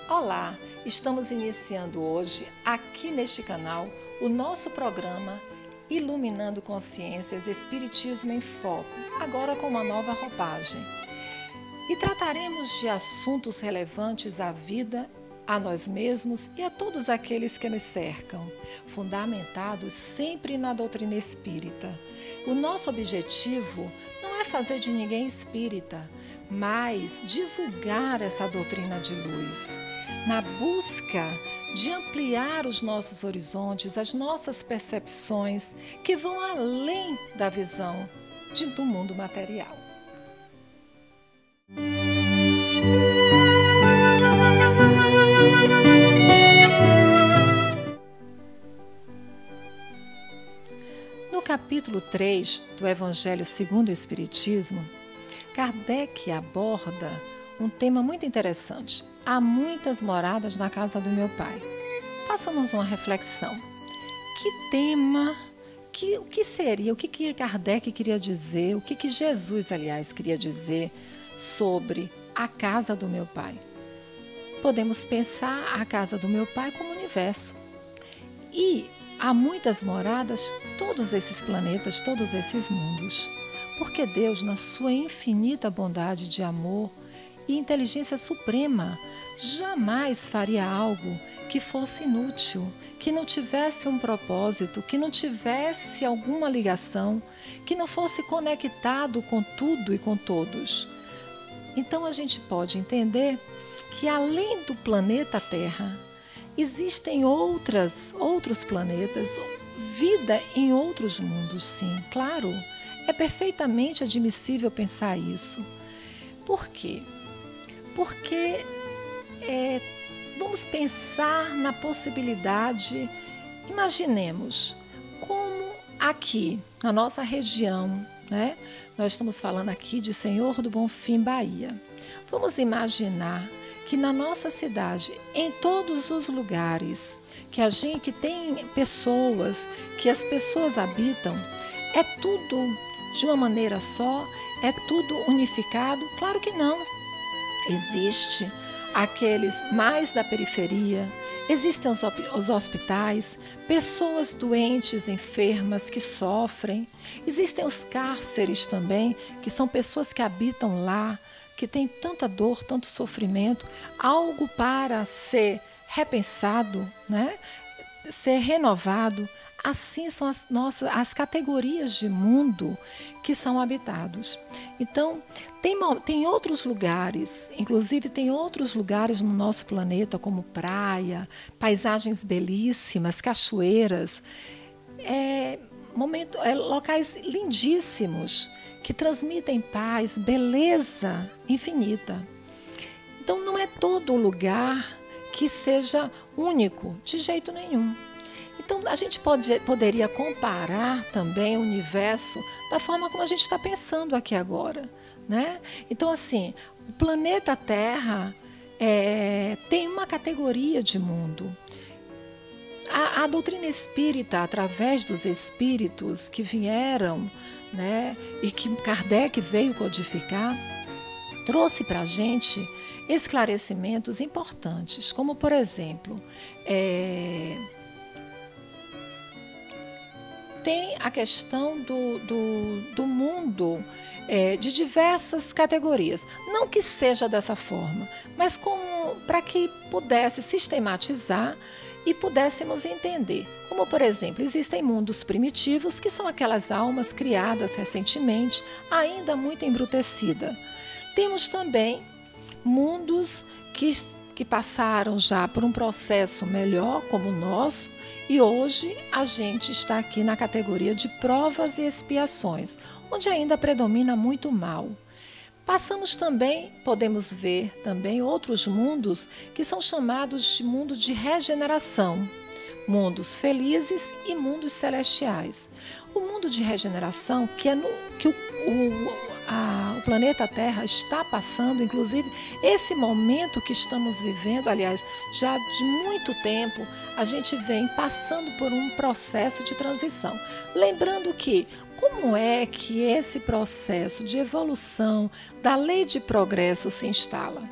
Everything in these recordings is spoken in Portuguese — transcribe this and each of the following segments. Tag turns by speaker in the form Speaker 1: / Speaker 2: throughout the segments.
Speaker 1: Olá, estamos iniciando hoje, aqui neste canal, o nosso programa Iluminando Consciências Espiritismo em Foco, agora com uma nova roupagem. E trataremos de assuntos relevantes à vida, a nós mesmos e a todos aqueles que nos cercam, fundamentados sempre na doutrina espírita. O nosso objetivo não é fazer de ninguém espírita, mas divulgar essa doutrina de luz, na busca de ampliar os nossos horizontes, as nossas percepções, que vão além da visão do mundo material. No capítulo 3 do Evangelho segundo o Espiritismo, Kardec aborda um tema muito interessante. Há muitas moradas na casa do meu pai. Façamos uma reflexão. Que tema, o que seria, o que Kardec queria dizer, o que Jesus, aliás, queria dizer sobre a casa do meu pai? Podemos pensar a casa do meu pai como universo. E há muitas moradas, todos esses planetas, todos esses mundos. Porque Deus, na sua infinita bondade de amor e inteligência suprema, jamais faria algo que fosse inútil, que não tivesse um propósito, que não tivesse alguma ligação, que não fosse conectado com tudo e com todos. Então a gente pode entender que além do planeta Terra, existem outros planetas, vida em outros mundos, sim, claro. É perfeitamente admissível pensar isso. Por quê? Porque vamos pensar na possibilidade, imaginemos, como aqui, na nossa região, né? Nós estamos falando aqui de Senhor do Bonfim, Bahia. Vamos imaginar que na nossa cidade, em todos os lugares que tem pessoas, que as pessoas habitam, é tudo de uma maneira só? É tudo unificado? Claro que não. Existe aqueles mais da periferia, existem os hospitais, pessoas doentes, enfermas que sofrem, existem os cárceres também, que são pessoas que habitam lá, que têm tanta dor, tanto sofrimento, algo para ser repensado, né? Ser renovado. Assim são as categorias de mundo que são habitados. Então, tem outros lugares, inclusive tem outros lugares no nosso planeta, como praia, paisagens belíssimas, cachoeiras, locais lindíssimos, que transmitem paz, beleza infinita. Então, não é todo lugar que seja único, de jeito nenhum. Então, a gente poderia comparar também o universo da forma como a gente está pensando aqui agora, né? Então, assim, o planeta Terra tem uma categoria de mundo. A doutrina espírita, através dos espíritos que vieram, né, e que Kardec veio codificar, trouxe para a gente esclarecimentos importantes, como, por exemplo, tem a questão do mundo de diversas categorias. Não que seja dessa forma, mas como para que pudesse sistematizar e pudéssemos entender. Como, por exemplo, existem mundos primitivos, que são aquelas almas criadas recentemente, ainda muito embrutecida. Temos também mundos que passaram já por um processo melhor, como o nosso, e hoje a gente está aqui na categoria de provas e expiações, onde ainda predomina muito mal. Passamos também, podemos ver também outros mundos que são chamados de mundos de regeneração, mundos felizes e mundos celestiais. O mundo de regeneração, o planeta Terra está passando, inclusive esse momento que estamos vivendo, aliás, já de muito tempo, a gente vem passando por um processo de transição. Lembrando que, como é que esse processo de evolução da lei de progresso se instala?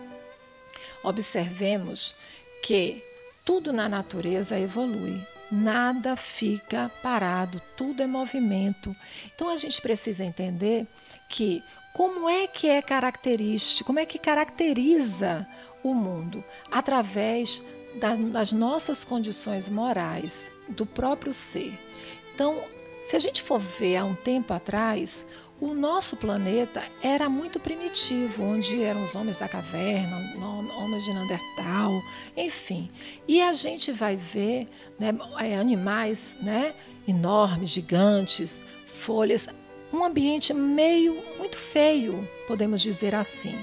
Speaker 1: Observemos que tudo na natureza evolui. Nada fica parado, tudo é movimento. Então a gente precisa entender que como é característico, como é que caracteriza o mundo? Através das nossas condições morais, do próprio ser. Então, se a gente for ver há um tempo atrás, o nosso planeta era muito primitivo, onde eram os homens da caverna, homens de Neandertal, enfim. E a gente vai ver, né, animais, né, enormes, gigantes, folhas, um ambiente muito feio, podemos dizer assim.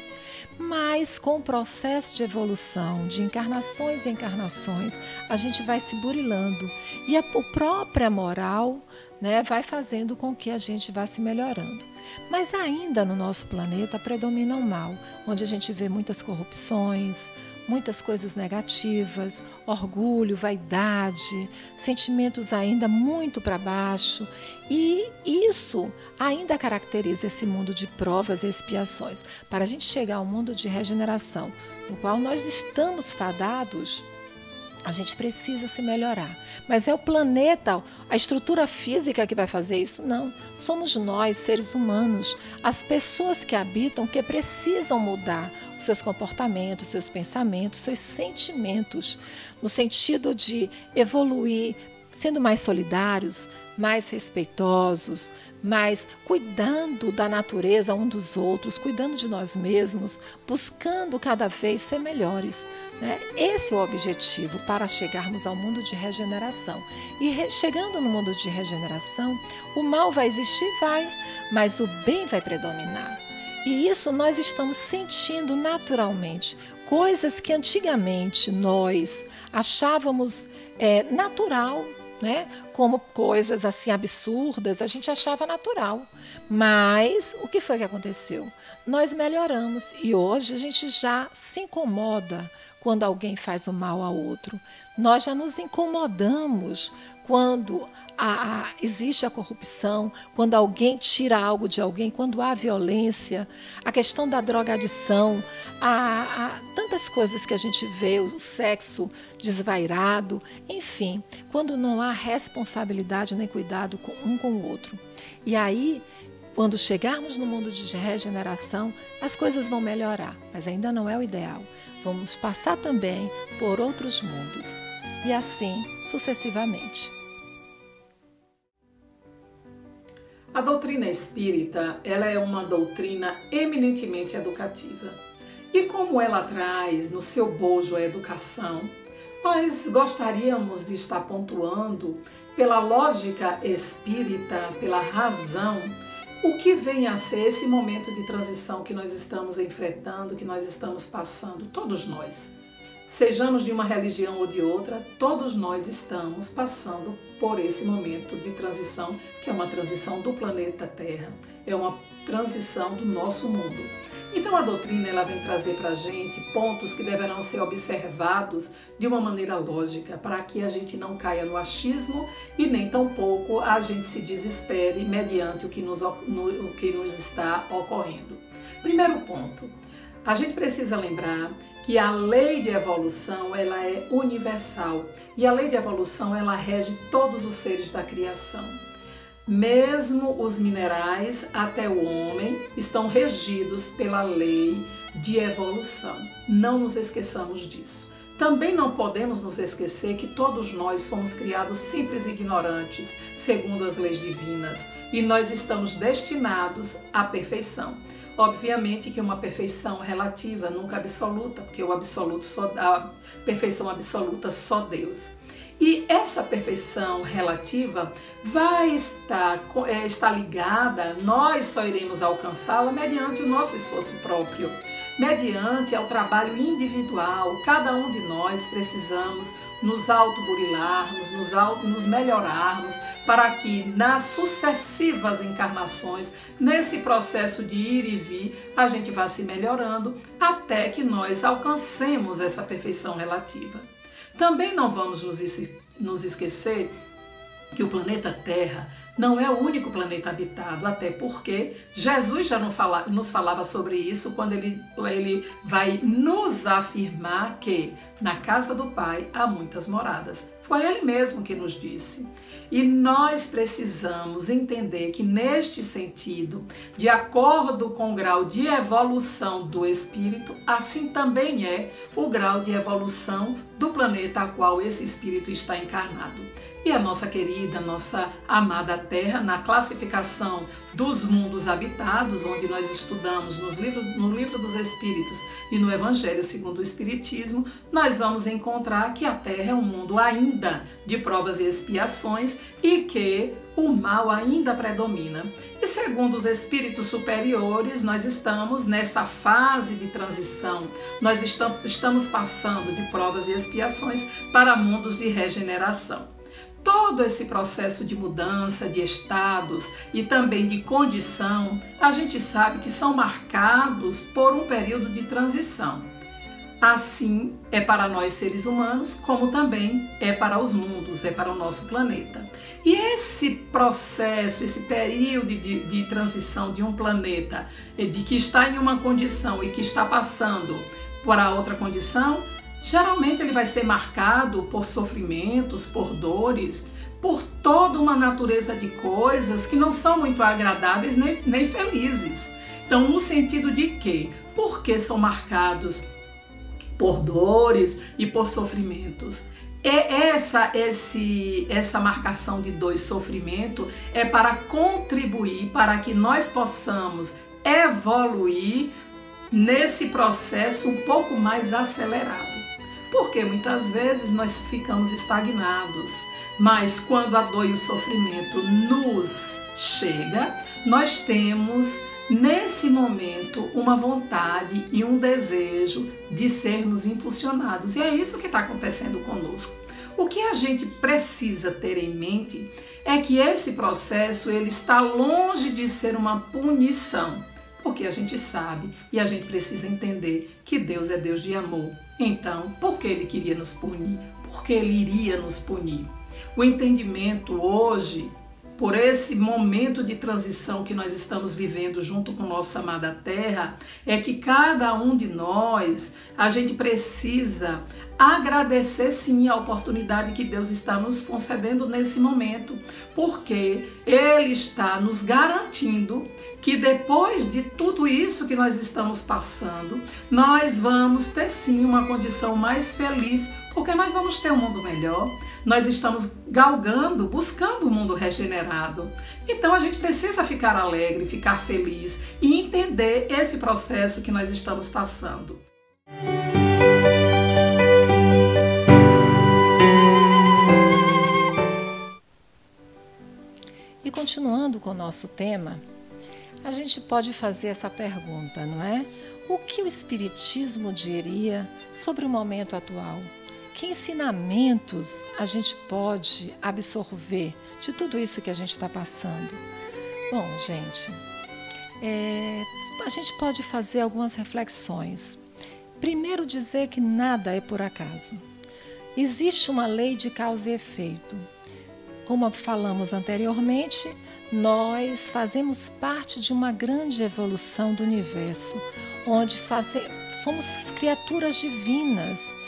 Speaker 1: Mas com o processo de evolução, de encarnações e encarnações, a gente vai se burilando. E a própria moral, né, vai fazendo com que a gente vá se melhorando. Mas ainda no nosso planeta predomina o mal, onde a gente vê muitas corrupções, muitas coisas negativas, orgulho, vaidade, sentimentos ainda muito para baixo. E isso ainda caracteriza esse mundo de provas e expiações. Para a gente chegar ao mundo de regeneração, no qual nós estamos fadados, a gente precisa se melhorar. Mas é o planeta, a estrutura física que vai fazer isso? Não. Somos nós, seres humanos, as pessoas que habitam, que precisam mudar os seus comportamentos, seus pensamentos, seus sentimentos, no sentido de evoluir, sendo mais solidários, mais respeitosos, mais cuidando da natureza um dos outros, cuidando de nós mesmos, buscando cada vez ser melhores, né? Esse é o objetivo para chegarmos ao mundo de regeneração. E chegando no mundo de regeneração, o mal vai existir, mas o bem vai predominar. E isso nós estamos sentindo naturalmente. Coisas que antigamente nós achávamos natural, né? Como coisas assim absurdas, a gente achava natural. Mas o que foi que aconteceu? Nós melhoramos e hoje a gente já se incomoda quando alguém faz o mal a outro. Nós já nos incomodamos quando existe a corrupção, quando alguém tira algo de alguém, quando há violência, a questão da drogadição, tantas coisas que a gente vê, o sexo desvairado, enfim, quando não há responsabilidade nem cuidado um com o outro. E aí, quando chegarmos no mundo de regeneração, as coisas vão melhorar, mas ainda não é o ideal. Vamos passar também por outros mundos, e assim sucessivamente.
Speaker 2: A doutrina espírita, ela é uma doutrina eminentemente educativa. E como ela traz no seu bojo a educação, nós gostaríamos de estar pontuando, pela lógica espírita, pela razão, o que vem a ser esse momento de transição que nós estamos enfrentando, que nós estamos passando, todos nós. Sejamos de uma religião ou de outra, todos nós estamos passando por esse momento de transição, que é uma transição do planeta Terra, é uma transição do nosso mundo. Então a doutrina ela vem trazer para a gente pontos que deverão ser observados de uma maneira lógica, para que a gente não caia no achismo e nem tampouco a gente se desespere mediante o que nos está ocorrendo. Primeiro ponto, a gente precisa lembrar que a lei de evolução ela é universal e a lei de evolução ela rege todos os seres da criação. Mesmo os minerais até o homem estão regidos pela lei de evolução. Não nos esqueçamos disso. Também não podemos nos esquecer que todos nós fomos criados simples e ignorantes, segundo as leis divinas, e nós estamos destinados à perfeição. Obviamente que uma perfeição relativa, nunca absoluta, porque a perfeição absoluta só Deus. E essa perfeição relativa vai estar ligada, nós só iremos alcançá-la mediante o nosso esforço próprio, mediante ao trabalho individual. Cada um de nós precisamos nos autoburilarmos, nos melhorarmos, para que nas sucessivas encarnações, nesse processo de ir e vir, a gente vá se melhorando até que nós alcancemos essa perfeição relativa. Também não vamos nos esquecer que o planeta Terra não é o único planeta habitado, até porque Jesus já nos falava sobre isso quando ele vai nos afirmar que na casa do Pai há muitas moradas. Foi ele mesmo que nos disse. E nós precisamos entender que neste sentido, de acordo com o grau de evolução do espírito, assim também é o grau de evolução do planeta a qual esse espírito está encarnado. E a nossa querida, nossa amada Terra, na classificação dos mundos habitados, onde nós estudamos no livro dos Espíritos e no Evangelho segundo o Espiritismo, nós vamos encontrar que a Terra é um mundo ainda de provas e expiações e que o mal ainda predomina. E segundo os espíritos superiores, nós estamos nessa fase de transição, nós estamos passando de provas e expiações para mundos de regeneração. Todo esse processo de mudança de estados e também de condição, a gente sabe que são marcados por um período de transição. Assim é para nós seres humanos, como também é para os mundos, é para o nosso planeta. E esse processo, esse período de transição de um planeta, de que está em uma condição e que está passando para outra condição, geralmente ele vai ser marcado por sofrimentos, por dores, por toda uma natureza de coisas que não são muito agradáveis nem felizes. Então, no sentido de que, porque são marcados por dores e por sofrimentos, essa marcação de dor e sofrimento é para contribuir para que nós possamos evoluir nesse processo um pouco mais acelerado. Porque muitas vezes nós ficamos estagnados, mas quando a dor e o sofrimento nos chega, nós temos nesse momento uma vontade e um desejo de sermos impulsionados. E é isso que está acontecendo conosco. O que a gente precisa ter em mente é que esse processo ele está longe de ser uma punição. Porque a gente sabe e a gente precisa entender que Deus é Deus de amor. Então, por que Ele queria nos punir? Por que Ele iria nos punir? O entendimento hoje, por esse momento de transição que nós estamos vivendo junto com nossa amada Terra, é que cada um de nós, a gente precisa agradecer sim a oportunidade que Deus está nos concedendo nesse momento, porque Ele está nos garantindo que depois de tudo isso que nós estamos passando, nós vamos ter sim uma condição mais feliz, porque nós vamos ter um mundo melhor. Nós estamos galgando, buscando um mundo regenerado. Então a gente precisa ficar alegre, ficar feliz e entender esse processo que nós estamos passando.
Speaker 1: E continuando com o nosso tema, a gente pode fazer essa pergunta, não é? O que o Espiritismo diria sobre o momento atual? Que ensinamentos a gente pode absorver de tudo isso que a gente está passando? Bom, gente, a gente pode fazer algumas reflexões. Primeiro, dizer que nada é por acaso. Existe uma lei de causa e efeito. Como falamos anteriormente, nós fazemos parte de uma grande evolução do universo, onde somos criaturas divinas.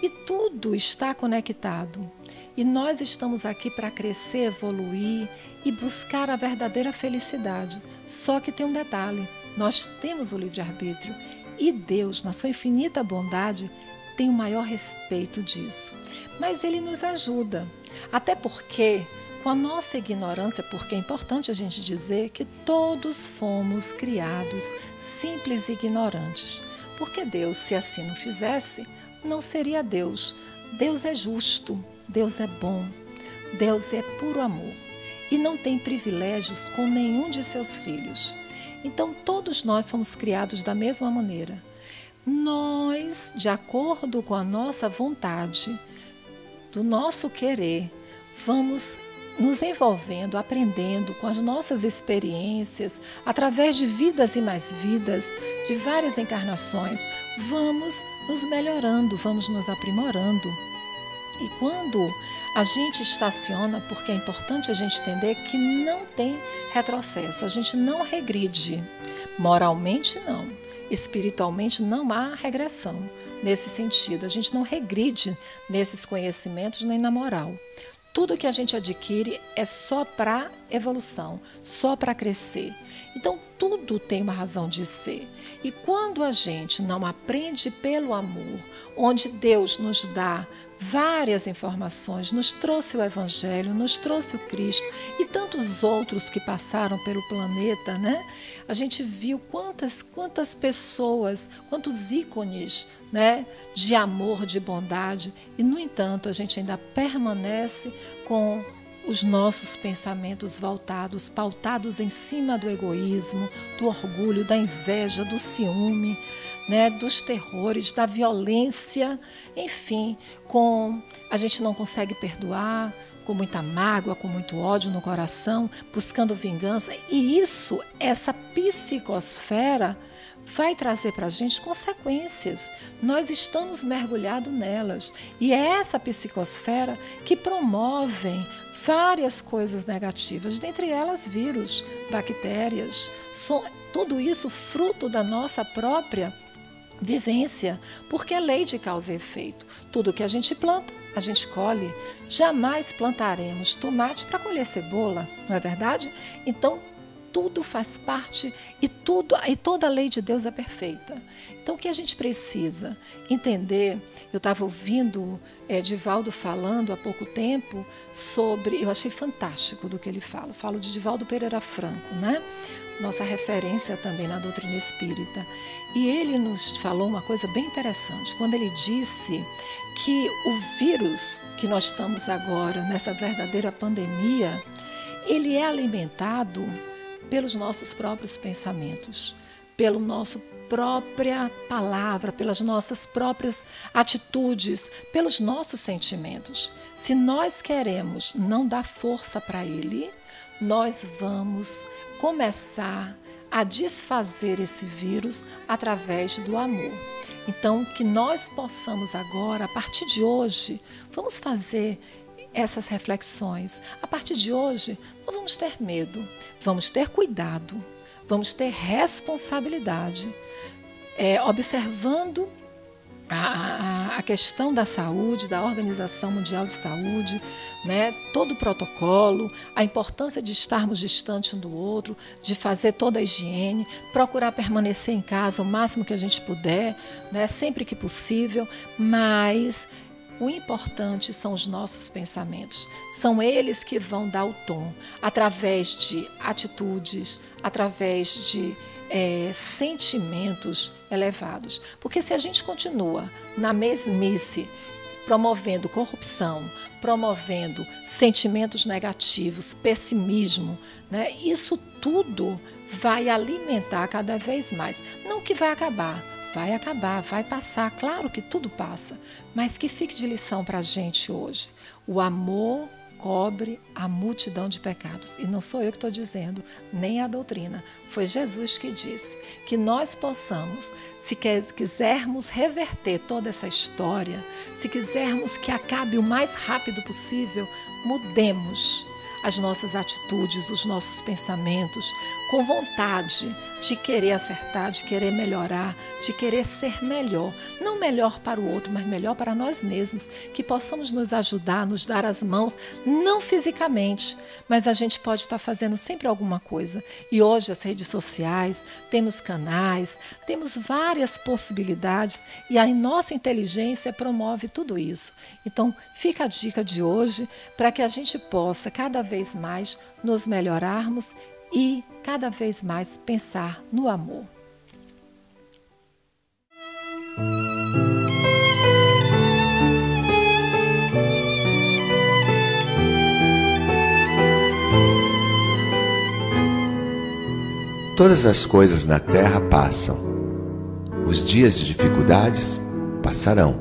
Speaker 1: E tudo está conectado. E nós estamos aqui para crescer, evoluir e buscar a verdadeira felicidade. Só que tem um detalhe, nós temos o livre-arbítrio e Deus, na sua infinita bondade, tem o maior respeito disso. Mas Ele nos ajuda, até porque, com a nossa ignorância, porque é importante a gente dizer que todos fomos criados simples e ignorantes. Porque Deus, se assim não fizesse, não seria Deus. Deus é justo, Deus é bom, Deus é puro amor e não tem privilégios com nenhum de seus filhos. Então todos nós somos criados da mesma maneira. Nós, de acordo com a nossa vontade, do nosso querer, vamos nos envolvendo, aprendendo com as nossas experiências, através de vidas e mais vidas, de várias encarnações, vamos nos melhorando, vamos nos aprimorando. E quando a gente estaciona, porque é importante a gente entender que não tem retrocesso, a gente não regride. Moralmente não, espiritualmente não há regressão nesse sentido. A gente não regride nesses conhecimentos nem na moral. Tudo que a gente adquire é só para evolução, só para crescer. Então, tudo tem uma razão de ser. E quando a gente não aprende pelo amor, onde Deus nos dá várias informações, nos trouxe o Evangelho, nos trouxe o Cristo e tantos outros que passaram pelo planeta, né? A gente viu quantas pessoas, quantos ícones, né, de amor, de bondade, e, no entanto, a gente ainda permanece com os nossos pensamentos voltados, pautados em cima do egoísmo, do orgulho, da inveja, do ciúme, né, dos terrores, da violência, enfim, a gente não consegue perdoar, com muita mágoa, com muito ódio no coração, buscando vingança. E isso, essa psicosfera, vai trazer para a gente consequências. Nós estamos mergulhados nelas. E é essa psicosfera que promove várias coisas negativas, dentre elas vírus, bactérias. Tudo isso fruto da nossa própria vivência, porque é lei de causa e efeito. Tudo que a gente planta, a gente colhe. Jamais plantaremos tomate para colher cebola, não é verdade? Então, tudo faz parte e toda a lei de Deus é perfeita. Então, o que a gente precisa entender, eu estava ouvindo Divaldo falando há pouco tempo sobre, eu achei fantástico do que ele fala. Falo de Divaldo Pereira Franco, né? Nossa referência também na doutrina espírita. E ele nos falou uma coisa bem interessante, quando ele disse que o vírus que nós estamos agora, nessa verdadeira pandemia, ele é alimentado pelos nossos próprios pensamentos, pela nossa própria palavra, pelas nossas próprias atitudes, pelos nossos sentimentos. Se nós queremos não dar força para ele, nós vamos começar a desfazer esse vírus através do amor. Então, que nós possamos agora, a partir de hoje, vamos fazer essas reflexões. A partir de hoje, não vamos ter medo, vamos ter cuidado, vamos ter responsabilidade, observando a questão da saúde, da Organização Mundial de Saúde, né? Todo o protocolo, a importância de estarmos distantes um do outro, de fazer toda a higiene, procurar permanecer em casa o máximo que a gente puder, né? Sempre que possível, mas o importante são os nossos pensamentos. São eles que vão dar o tom, através de atitudes, através de sentimentos elevados. Porque se a gente continua na mesmice, promovendo corrupção, promovendo sentimentos negativos, pessimismo, né, isso tudo vai alimentar cada vez mais. Não que vai acabar, vai passar, claro que tudo passa, mas que fique de lição para a gente hoje. O amor cobre a multidão de pecados. E não sou eu que estou dizendo, nem a doutrina. Foi Jesus que disse que nós possamos, se quisermos reverter toda essa história, se quisermos que acabe o mais rápido possível, mudemos as nossas atitudes, os nossos pensamentos, com vontade de querer acertar, de querer melhorar, de querer ser melhor. Não melhor para o outro, mas melhor para nós mesmos. Que possamos nos ajudar, nos dar as mãos, não fisicamente, mas a gente pode estar fazendo sempre alguma coisa. E hoje as redes sociais, temos canais, temos várias possibilidades e a nossa inteligência promove tudo isso. Então, fica a dica de hoje para que a gente possa cada vez mais nos melhorarmos e cada vez mais pensar no amor.
Speaker 3: Todas as coisas na terra passam. Os dias de dificuldades passarão.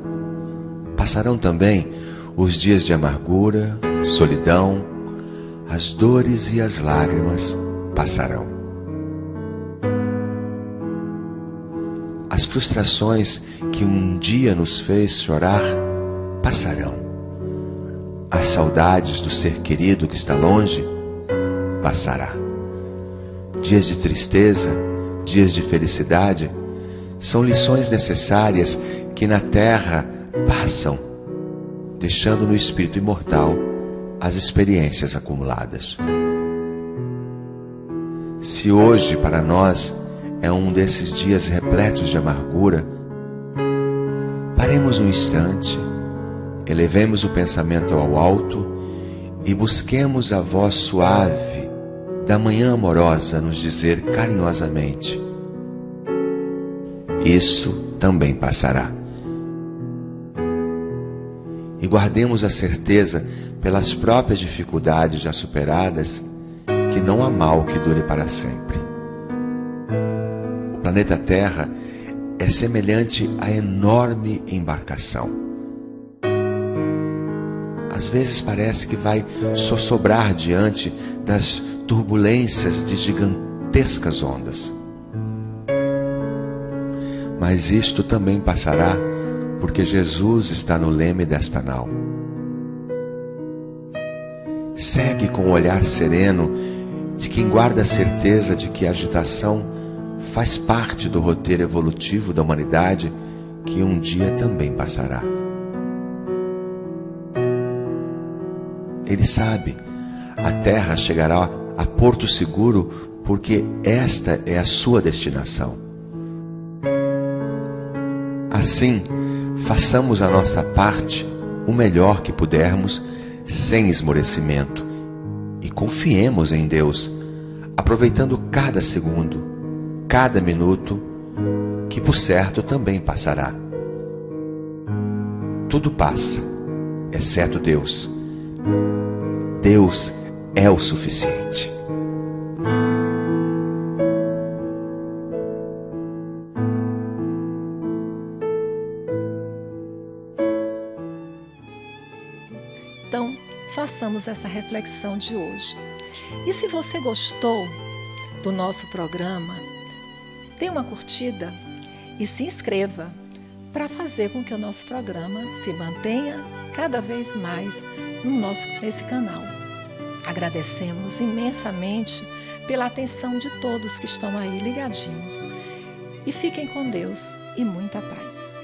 Speaker 3: Passarão também os dias de amargura, solidão, as dores e as lágrimas passarão. As frustrações que um dia nos fez chorar passarão. As saudades do ser querido que está longe passará. Dias de tristeza, dias de felicidade, são lições necessárias que na terra passam, deixando no espírito imortal as experiências acumuladas. Se hoje para nós é um desses dias repletos de amargura, paremos um instante, elevemos o pensamento ao alto e busquemos a voz suave da manhã amorosa nos dizer carinhosamente: isso também passará. E guardemos a certeza, pelas próprias dificuldades já superadas, que não há mal que dure para sempre. O planeta Terra é semelhante à enorme embarcação. Às vezes parece que vai sossobrar diante das turbulências de gigantescas ondas. Mas isto também passará, porque Jesus está no leme desta nau. Segue com o olhar sereno de quem guarda a certeza de que a agitação faz parte do roteiro evolutivo da humanidade, que um dia também passará. Ele sabe, a Terra chegará a porto seguro porque esta é a sua destinação. Assim, façamos a nossa parte o melhor que pudermos, sem esmorecimento, e confiemos em Deus, aproveitando cada segundo, cada minuto, que por certo também passará. Tudo passa, exceto Deus. Deus é o suficiente.
Speaker 1: Então, façamos essa reflexão de hoje. E se você gostou do nosso programa, dê uma curtida e se inscreva para fazer com que o nosso programa se mantenha cada vez mais nesse canal. Agradecemos imensamente pela atenção de todos que estão aí ligadinhos. E fiquem com Deus e muita paz.